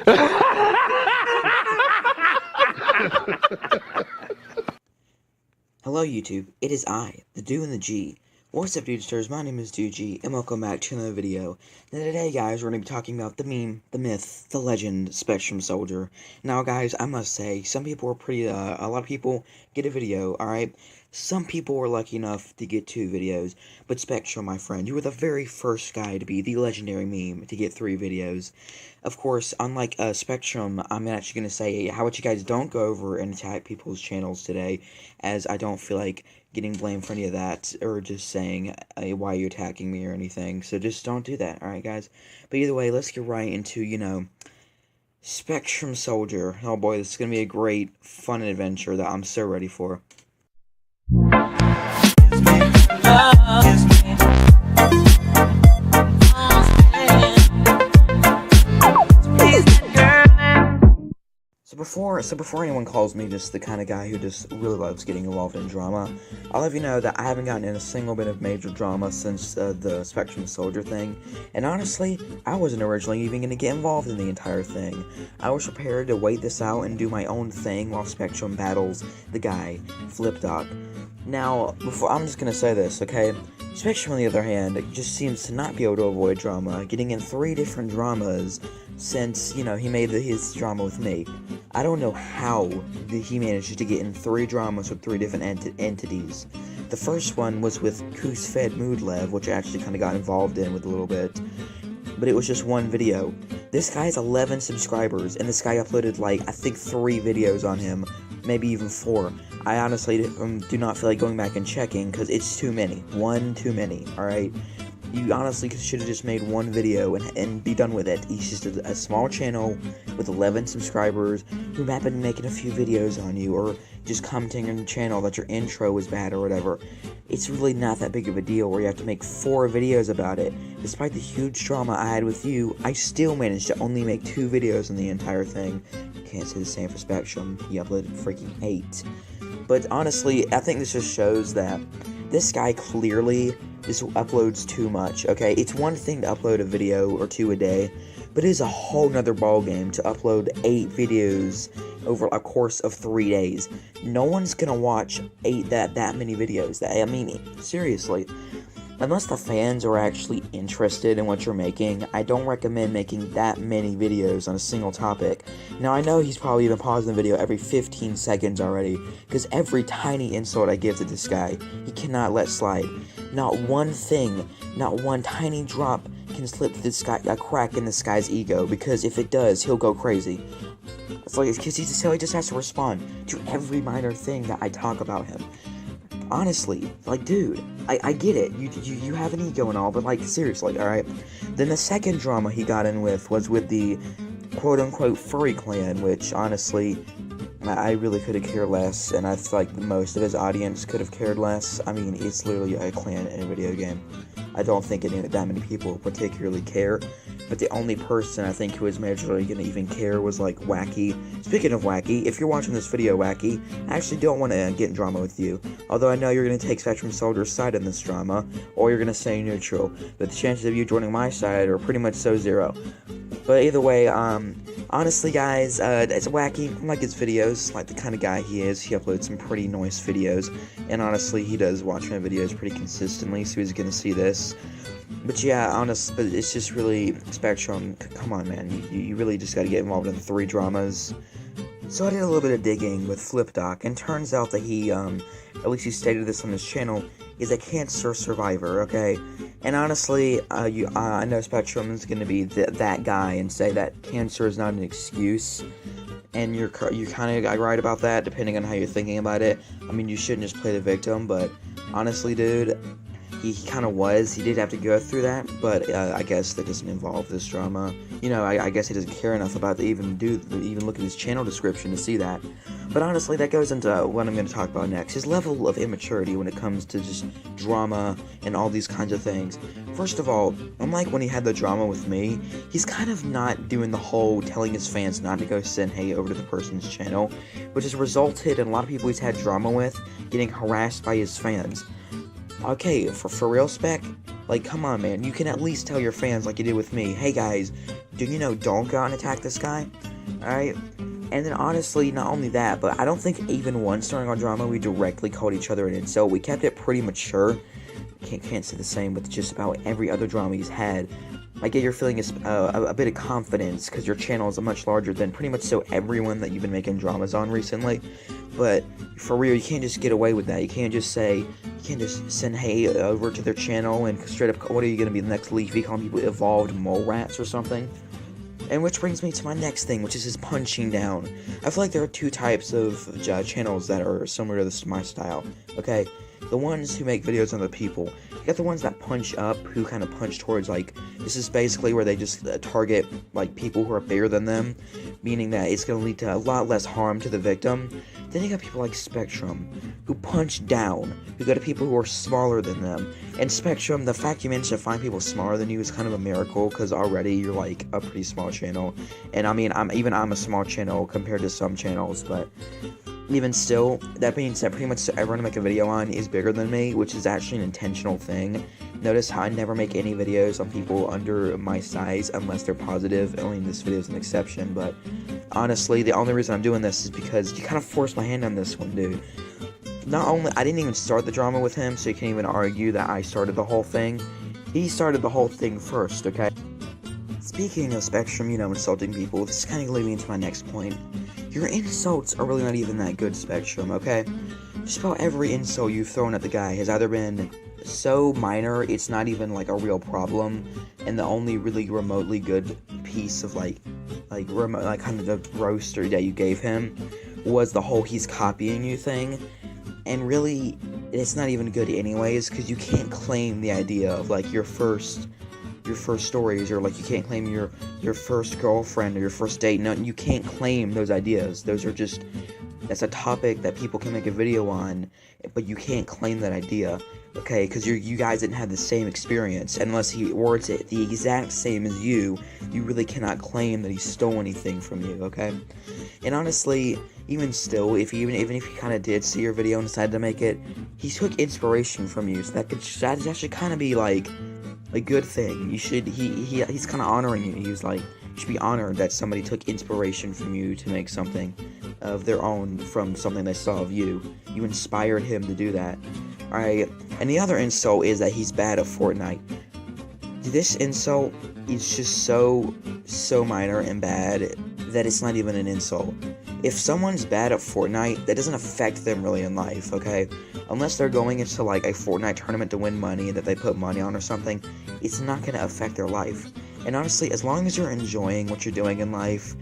Hello YouTube, it is I, the Do and the G. What's up DooGee, my name is DooGee, and welcome back to another video. Now today guys, we're going to be talking about the meme, the myth, the legend, SpectrumSoldier. Now guys, I must say, some people are a lot of people get a video, alright? Some people were lucky enough to get 2 videos, but Spectrum, my friend, you were the very first guy to be the legendary meme to get 3 videos. Of course, unlike Spectrum, I'm actually going to say how about you guys don't go over and attack people's channels today, as I don't feel like getting blamed for any of that, or just saying why you're attacking me or anything, so just don't do that, alright guys? But either way, let's get right into, SpectrumSoldier. Oh boy, this is going to be a great, fun adventure that I'm so ready for. So before anyone calls me just the kind of guy who just really loves getting involved in drama, I'll let you know that I haven't gotten in a single bit of major drama since the SpectrumSoldier thing, and honestly, I wasn't originally even going to get involved in the entire thing. I was prepared to wait this out and do my own thing while Spectrum battles the guy, FlipDoc. Now, I'm just going to say this, okay? Spectrum, on the other hand, just seems to not be able to avoid drama, getting in 3 different dramas since, he made his drama with me. I don't know how he managed to get in 3 dramas with 3 different entities. The first one was with Koosfed Moodlev, which I actually kind of got involved in with a little bit, but it was just 1 video. This guy has 11 subscribers, and this guy uploaded, I think 3 videos on him, maybe even 4. I honestly do not feel like going back and checking, because it's too many. 1 too many, alright? You honestly should have just made 1 video and be done with it. He's just a small channel with 11 subscribers who happen to making a few videos on you, or just commenting on the channel that your intro was bad or whatever. It's really not that big of a deal where you have to make 4 videos about it. Despite the huge drama I had with you, I still managed to only make 2 videos on the entire thing. Can't say the same for Spectrum. He uploaded freaking 8. But honestly, I think this just shows that this guy clearly just uploads too much, okay? It's one thing to upload a video or 2 a day, but it is a whole nother ballgame to upload 8 videos over a course of 3 days. No one's gonna watch that many videos. I mean, seriously. Unless the fans are actually interested in what you're making, I don't recommend making that many videos on a single topic. Now, I know he's probably been pausing the video every 15 seconds already, because every tiny insult I give to this guy, he cannot let slide. Not one thing, not one tiny drop can slip to this guy, a crack in this guy's ego, because if it does, he'll go crazy. It's like, because he just has to respond to every minor thing that I talk about him. Honestly, dude, I get it, you have an ego and all, but, seriously, alright? Then the second drama he got in with was with the quote-unquote furry clan, which, honestly, I really could have cared less, and I feel like most of his audience could have cared less. I mean, it's literally a clan in a video game. I don't think that many people particularly care, but the only person I think who was majorly gonna even care was, Wacky. Speaking of Wacky, if you're watching this video, Wacky, I actually don't want to get in drama with you, although I know you're gonna take SpectrumSoldier's side in this drama, or you're gonna stay neutral, but the chances of you joining my side are pretty much so 0. But either way, honestly guys, it's Wacky. I like his videos, like the kind of guy he is. He uploads some pretty nice videos, and honestly, he does watch my videos pretty consistently, so he's gonna see this. But yeah, honestly, it's just really, Spectrum, come on man, you really just gotta get involved in 3 dramas. So I did a little bit of digging with FlipDoc, and turns out that he, at least he stated this on his channel, is a cancer survivor, okay? And honestly, I know Spectrum is gonna be that guy and say that cancer is not an excuse, and you're kind of right about that, depending on how you're thinking about it. I mean, you shouldn't just play the victim, but honestly, dude, he kind of was. He did have to go through that, but I guess that doesn't involve this drama. I guess he doesn't care enough about to even look at his channel description to see that. But honestly, that goes into what I'm going to talk about next. His level of immaturity when it comes to just drama and all these kinds of things. First of all, unlike when he had the drama with me, he's kind of not doing the whole telling his fans not to go send hate over to the person's channel, which has resulted in a lot of people he's had drama with getting harassed by his fans. Okay, for real, Spec, come on, man, you can at least tell your fans like you did with me, hey guys, don't go out and attack this guy, alright? And then honestly, not only that, but I don't think even once during our drama we directly called each other an incel. We kept it pretty mature. Can't say the same with just about every other drama he's had. I get you're feeling a bit of confidence because your channel is much larger than pretty much everyone that you've been making dramas on recently. But for real, you can't just get away with that. You can't just send hate over to their channel and straight up, what are you going to be, the next Leafy, calling people evolved mole rats or something? And which brings me to my next thing, which is his punching down. I feel like there are two types of channels that are similar to my style, okay? The ones who make videos on other people. You got the ones that punch up, who kind of punch towards, like, this is basically where they just target, like, people who are bigger than them, meaning that it's going to lead to a lot less harm to the victim. Then you got people like Spectrum, who punch down, who go to people who are smaller than them. And Spectrum, the fact you managed to find people smaller than you is kind of a miracle, because already you're, like, a pretty small channel. And, I mean, I'm a small channel compared to some channels, but even still, that being said, pretty much everyone I make a video on is bigger than me, which is actually an intentional thing. Notice how I never make any videos on people under my size unless they're positive. I mean, this video is an exception, but honestly, the only reason I'm doing this is because you kind of forced my hand on this one, dude. Not only, I didn't even start the drama with him, so you can't even argue that I started the whole thing. He started the whole thing first, okay? Speaking of Spectrum, insulting people, this is kind of leading me into my next point. Your insults are really not even that good, Spectrum, okay? Just about every insult you've thrown at the guy has either been so minor, it's not even, like, a real problem, and the only really remotely good piece of, kind of the roaster that you gave him was the whole he's copying you thing, and really, it's not even good anyways, because you can't claim the idea of, like, your first stories, or, like, you can't claim your first girlfriend or your first date. No, you can't claim those ideas. Those are just, that's a topic that people can make a video on, but you can't claim that idea, okay? Because you guys didn't have the same experience. Unless he words it the exact same as you really cannot claim that he stole anything from you, okay? And honestly, even still, even if he kind of did see your video and decided to make it, he took inspiration from you, so that should kind of be, like, a good thing. He's kind of honoring you. He's like, you should be honored that somebody took inspiration from you to make something of their own from something they saw of you. You inspired him to do that. Alright, and the other insult is that he's bad at Fortnite. This insult is just so minor and bad that it's not even an insult. If someone's bad at Fortnite, that doesn't affect them really in life, okay? Unless they're going into, like, a Fortnite tournament to win money that they put money on or something, it's not going to affect their life. And honestly, as long as you're enjoying what you're doing in life,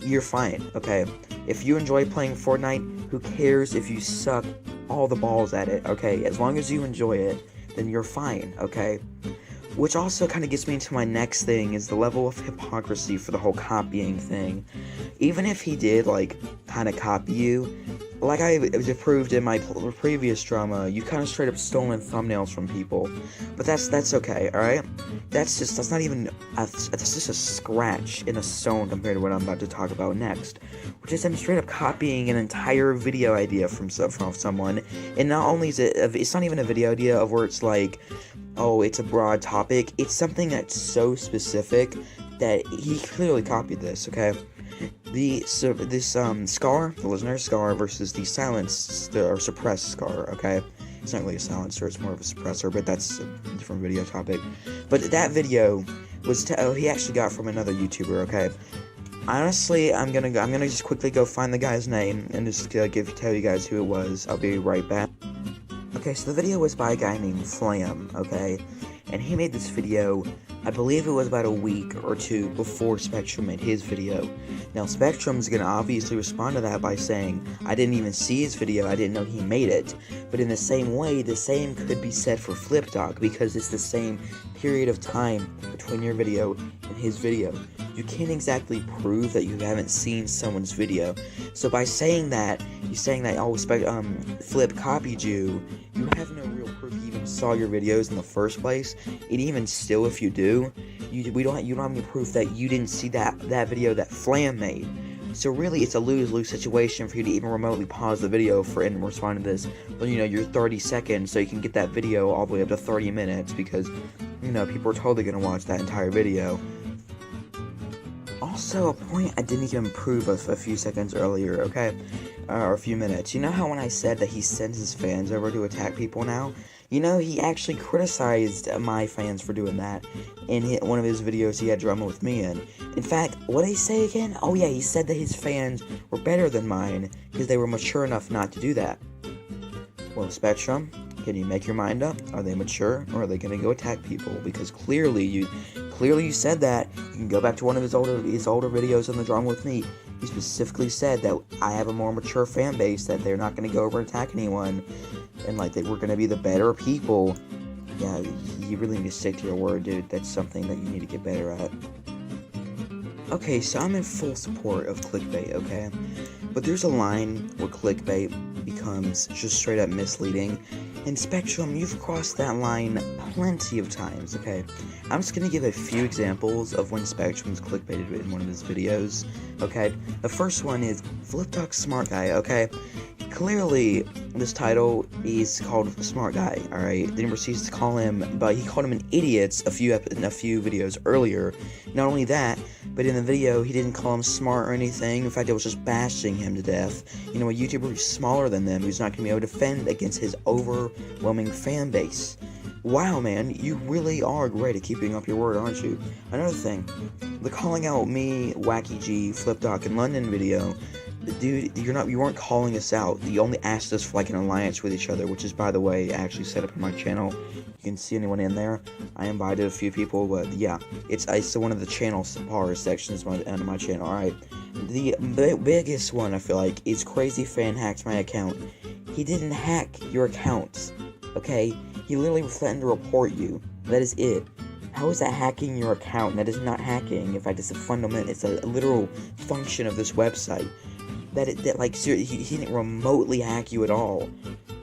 you're fine, okay? If you enjoy playing Fortnite, who cares if you suck all the balls at it, okay? As long as you enjoy it, then you're fine, okay? Which also kind of gets me into my next thing, is the level of hypocrisy for the whole copying thing. Even if he did, like, kind of copy you, like I proved in my previous drama, you kind of straight up stolen thumbnails from people. But that's okay, alright? That's just a scratch in a stone compared to what I'm about to talk about next. Which is him straight up copying an entire video idea from someone. And not only is it's not even a video idea of where it's like, oh, it's a broad topic. It's something that's so specific that he clearly copied this, okay? This Scar, the listener Scar, versus the silenced or suppressed Scar, okay? It's not really a silencer, it's more of a suppressor, but that's a different video topic. But that video was he actually got from another YouTuber, okay? Honestly, I'm gonna just quickly go find the guy's name and just tell you guys who it was. I'll be right back. Okay, so the video was by a guy named Flam, okay? And he made this video, I believe it was about a week or two before Spectrum made his video. Now, Spectrum's gonna obviously respond to that by saying, I didn't even see his video, I didn't know he made it. But in the same way, the same could be said for FlipDoc, because it's the same period of time between your video and his video. You can't exactly prove that you haven't seen someone's video. So by saying that, oh, Flip copied you, you have no real proof he even saw your videos in the first place. And even still, if you do, you don't have any proof that you didn't see that video that Flam made. So really, it's a lose-lose situation for you to even remotely pause the video and respond to this. Well, you're 30 seconds, so you can get that video all the way up to 30 minutes, because, people are totally gonna watch that entire video. Also, a point I didn't even prove a few seconds earlier, okay? Or a few minutes. You know how when I said that he sends his fans over to attack people now? You know, he actually criticized my fans for doing that in one of his videos he had drama with me in. In fact, what did he say again? Oh yeah, he said that his fans were better than mine because they were mature enough not to do that. Well, Spectrum, can you make your mind up? Are they mature, or are they gonna go attack people? Because clearly you said that. You can go back to one of his older videos on the drama with me. He specifically said that I have a more mature fan base, that they're not gonna go over and attack anyone, and like that we're gonna be the better people. Yeah, you really need to stick to your word, dude. That's something that you need to get better at. Okay, so I'm in full support of clickbait, okay? But there's a line where clickbait becomes just straight up misleading. And Spectrum, you've crossed that line plenty of times, okay? I'm just gonna give a few examples of when Spectrum's clickbaited in one of his videos, okay? The first one is FlipDuck Smart Guy, okay? Clearly, this title is called Smart Guy, alright? Then he proceeds to call him, but he called him an idiot in a few videos earlier. Not only that, but in the video, he didn't call him smart or anything. In fact, it was just bashing him to death. You know, a YouTuber who's smaller than them, who's not going to be able to defend against his overwhelming fan base. Wow, man, you really are great at keeping up your word, aren't you? Another thing, the calling out me, Wacky G, FlipDuck, and London video. Dude, you weren't calling us out. You only asked us for like an alliance with each other, which is, by the way, actually set up in my channel. You can see anyone in there. I invited a few people, but yeah, it's one of the channel bars sections on my channel. All right, the biggest one I feel like is Crazy Fan hacked my account. He didn't hack your account, okay? He literally threatened to report you. That is it. How is that hacking your account? That is not hacking. In fact, it's a literal function of this website. Seriously, he didn't remotely hack you at all.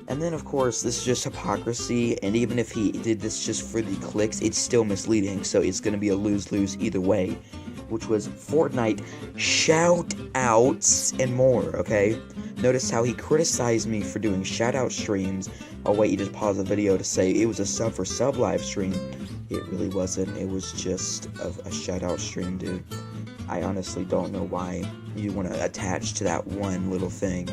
And then, of course, this is just hypocrisy, and even if he did this just for the clicks, it's still misleading, so it's gonna be a lose-lose either way. Which was Fortnite shout-outs and more, okay? Notice how he criticized me for doing shout-out streams. Oh wait, you just paused the video to say it was a sub for sub live stream. It really wasn't. It was just a shout-out stream, dude. I honestly don't know why you want to attach to that one little thing.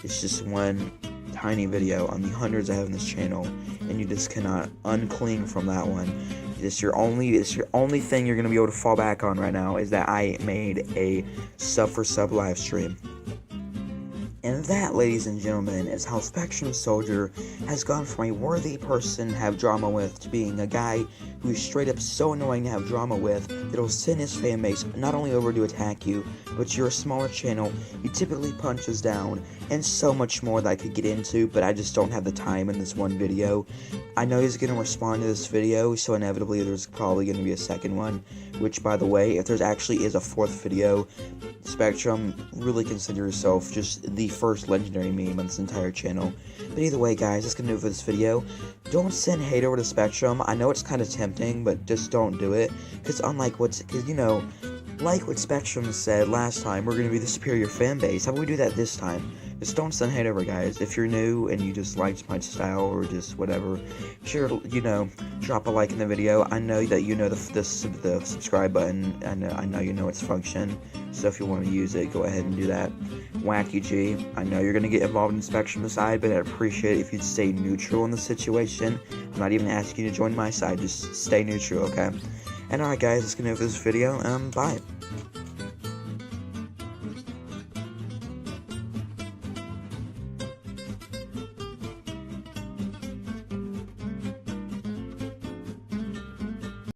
It's just one tiny video on the hundreds I have on this channel, and you just cannot uncling from that one. It's your only thing you're gonna be able to fall back on right now, is that I made a sub for sub live stream. And that, ladies and gentlemen, is how SpectrumSoldier has gone from a worthy person to have drama with to being a guy who's straight up so annoying to have drama with that he'll send his fan base not only over to attack you, but you're a smaller channel, he typically punches down, and so much more that I could get into, but I just don't have the time in this one video. I know he's going to respond to this video, so inevitably there's probably going to be a second one, which, by the way, if there's actually is a fourth video, Spectrum, really consider yourself just the first legendary meme on this entire channel. But either way, guys, that's gonna do it for this video. Don't send hate over to Spectrum. I know it's kind of tempting, but just don't do it. Because you know, like what Spectrum said last time, we're gonna be the superior fan base. How about we do that this time? Just don't send hate over, guys. If you're new and you just liked my style or just whatever, sure, you know, drop a like in the video. I know that you know the subscribe button, and I know you know its function. So if you want to use it, go ahead and do that. Wacky G, I know you're going to get involved in Spectrum side, but I'd appreciate it if you'd stay neutral in the situation. I'm not even asking you to join my side, just stay neutral, okay? And alright guys, that's going to do it for this video, bye.